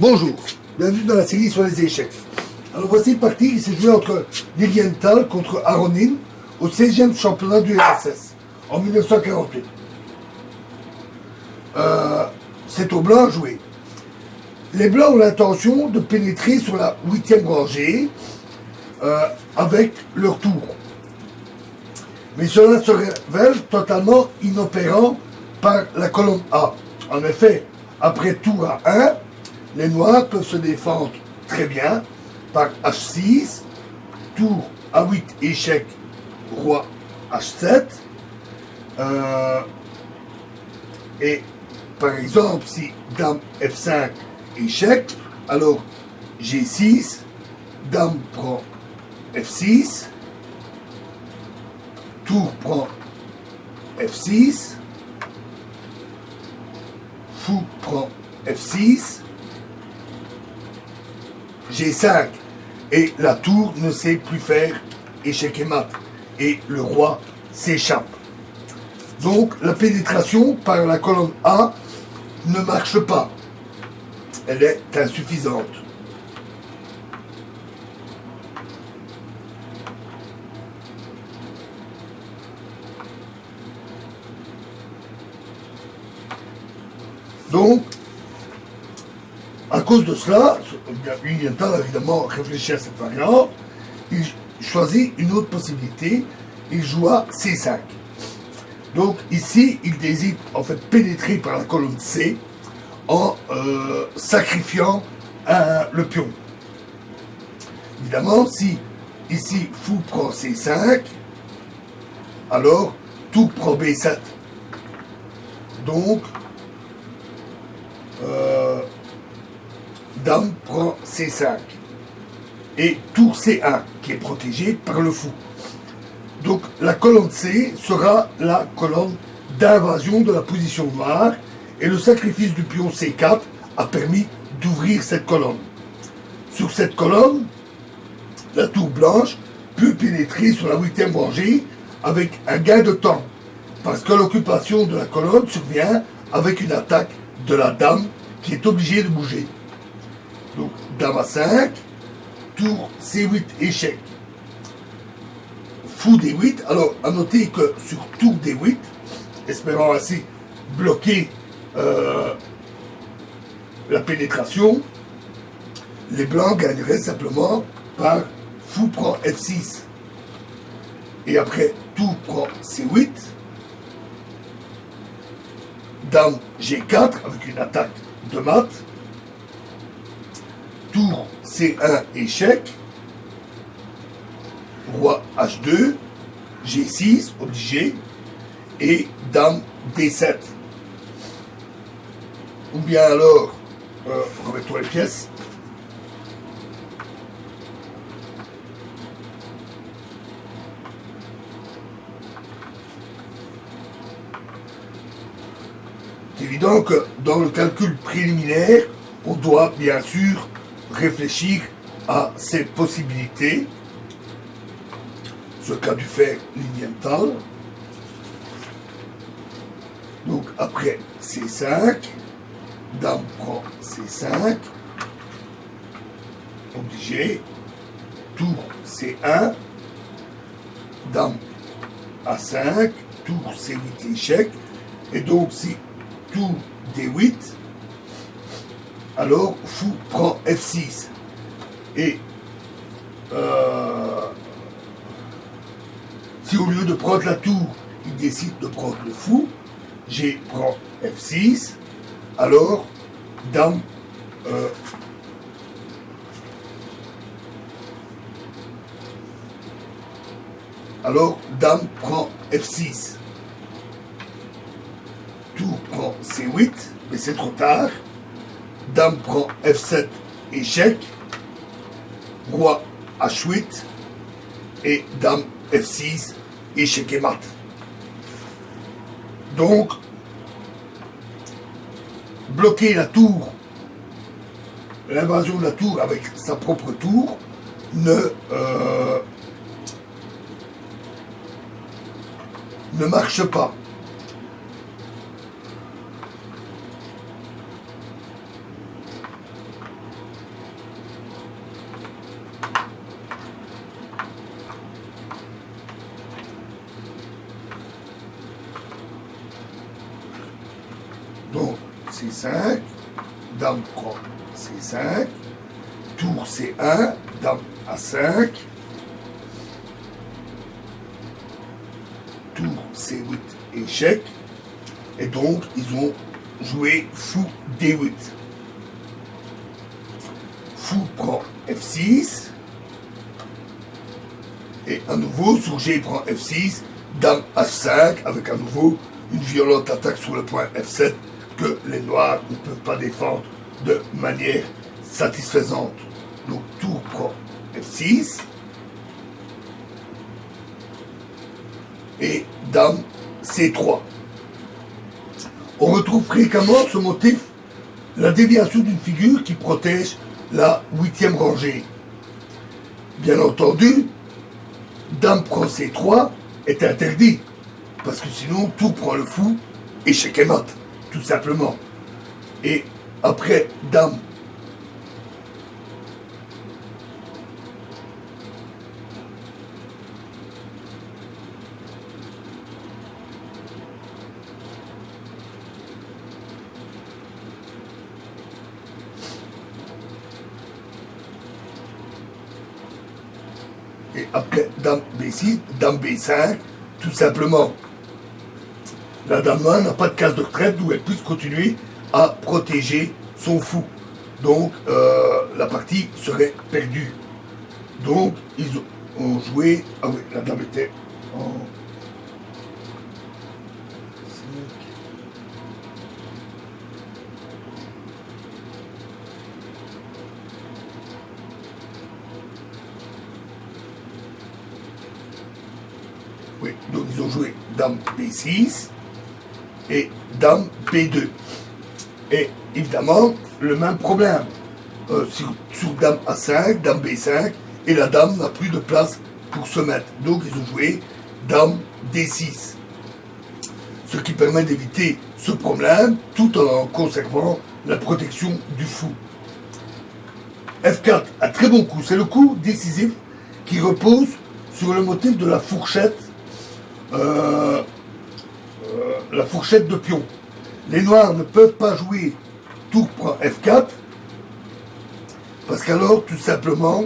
Bonjour, bienvenue dans la série sur les échecs. Alors voici une partie qui s'est jouée entre Lilienthal contre Aronin au 16e championnat du RSS en 1948. C'est aux Blancs à jouer. Les Blancs ont l'intention de pénétrer sur la 8e rangée avec leur tour. Mais cela se révèle totalement inopérant par la colonne A. En effet, après tour à 1, les Noirs peuvent se défendre très bien par H6, tour A8 échec, roi H7. Et par exemple, si dame F5 échec, alors G6, dame prend F6, tour prend F6, fou prend F6, G5, et la tour ne sait plus faire échec et mat, et le roi s'échappe. Donc la pénétration par la colonne A ne marche pas, elle est insuffisante. Donc, à cause de cela, Lilienthal a évidemment réfléchi à cette variante, il choisit une autre possibilité, il joua C5. Donc ici, il désire en fait pénétrer par la colonne C en sacrifiant le pion. Évidemment, si ici fou prend C5, alors tour prend B7. Donc, dame prend C5 et tour C1 qui est protégé par le fou. Donc la colonne C sera la colonne d'invasion de la position noire et le sacrifice du pion C4 a permis d'ouvrir cette colonne. Sur cette colonne, la tour blanche peut pénétrer sur la 8e rangée avec un gain de temps parce que l'occupation de la colonne survient avec une attaque de la dame qui est obligée de bouger. Donc dame à 5, tour C8 échec, fou D8. Alors à noter que sur tour D8, espérant ainsi bloquer la pénétration, les blancs gagneraient simplement par fou prend F6 et après tour prend C8, dame G4 avec une attaque de mat, tour C1 échec, roi H2, G6 obligé et dame D7. Ou bien alors, remettons les pièces. C'est évident que dans le calcul préliminaire, on doit bien sûr réfléchir à ces possibilités. Ce qu'a dû faire Lilienthal. Donc après C5, dame prend C5, obligé, tour C1, dame A5, tour C8 échec, et donc si tour D8, alors fou prend F6. Et si au lieu de prendre la tour, il décide de prendre le fou, G prend F6, alors dame prend F6. Tour prend C8, mais c'est trop tard. Dame prend F7, échec. Roi H8 et dame F6, échec et mat. Donc, bloquer la tour, l'invasion de la tour avec sa propre tour, ne marche pas. C5, dame prend C5, tour C1, dame A5, tour C8, échec, et donc ils ont joué fou D8. Fou prend F6, et à nouveau, sur G prend F6, dame H5, avec à nouveau une violente attaque sur le point F7 que les noirs ne peuvent pas défendre de manière satisfaisante. Donc tour prend F6, et dame C3. On retrouve fréquemment ce motif, la déviation d'une figure qui protège la 8e rangée. Bien entendu, dame prend C3 est interdit, parce que sinon tout prend le fou et checkmate, tout simplement. Et après dame et après dame B6, dame B5, tout simplement. La dame noire n'a pas de case de retraite d'où elle puisse continuer à protéger son fou. Donc la partie serait perdue. Donc ils ont joué. Ah oui, la dame était en. Oui, donc ils ont joué dame B6 et dame B2. Et évidemment, le même problème. Sur dame A5, dame B5, et la dame n'a plus de place pour se mettre. Donc ils ont joué dame D6. Ce qui permet d'éviter ce problème tout en conservant la protection du fou. F4, un très bon coup. C'est le coup décisif qui repose sur le motif de la fourchette de pion. Les noirs ne peuvent pas jouer tour prend F4 parce qu'alors tout simplement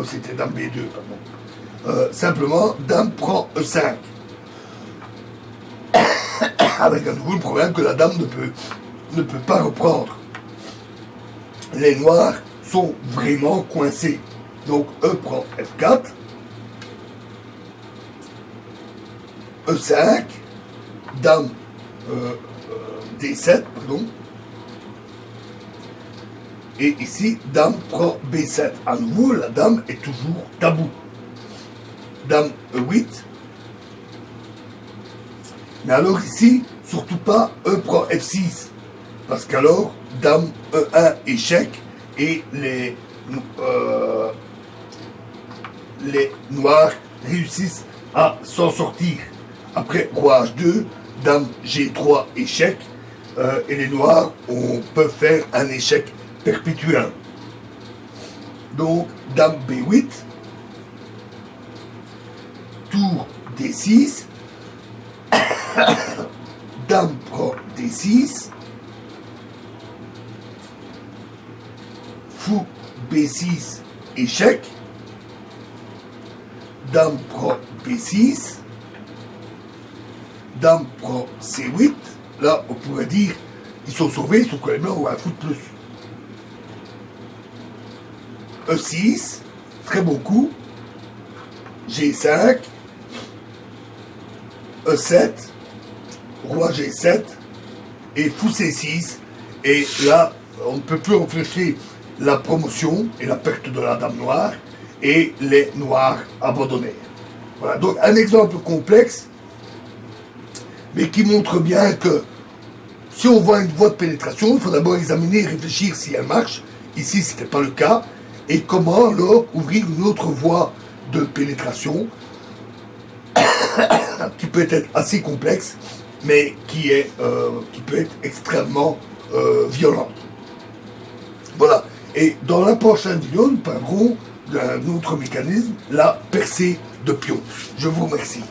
c'était dame B2 pardon. Simplement dame prend E5 avec à nouveau le problème que la dame ne peut pas reprendre. Les noirs sont vraiment coincés. Donc E prend F4, E5, dame D7, pardon, et ici dame prend B7. À nouveau, la dame est toujours tabou. Dame E8, mais alors ici, surtout pas E prend F6, parce qu'alors dame E1 échec et les noirs réussissent à s'en sortir. Après roi H2, dame G3 échec, et les noirs peuvent faire un échec perpétuel. Donc dame B8, tour D6, dame prend D6, fou B6 échec, dame prend B6, dame prend C8. Là, on pourrait dire ils sont sauvés, sauf que les blancs ont un fou de plus. E6, très bon coup. G5, E7, roi G7 et fou C6. Et là, on ne peut plus empêcher la promotion et la perte de la dame noire et les noirs abandonnés. Voilà, donc un exemple complexe, mais qui montre bien que si on voit une voie de pénétration, il faut d'abord examiner et réfléchir si elle marche. Ici, ce n'était pas le cas. Et comment alors ouvrir une autre voie de pénétration qui peut être assez complexe, mais qui peut être extrêmement violente. Voilà. Et dans la prochaine vidéo, nous parlerons d'un autre mécanisme, la percée de pions. Je vous remercie.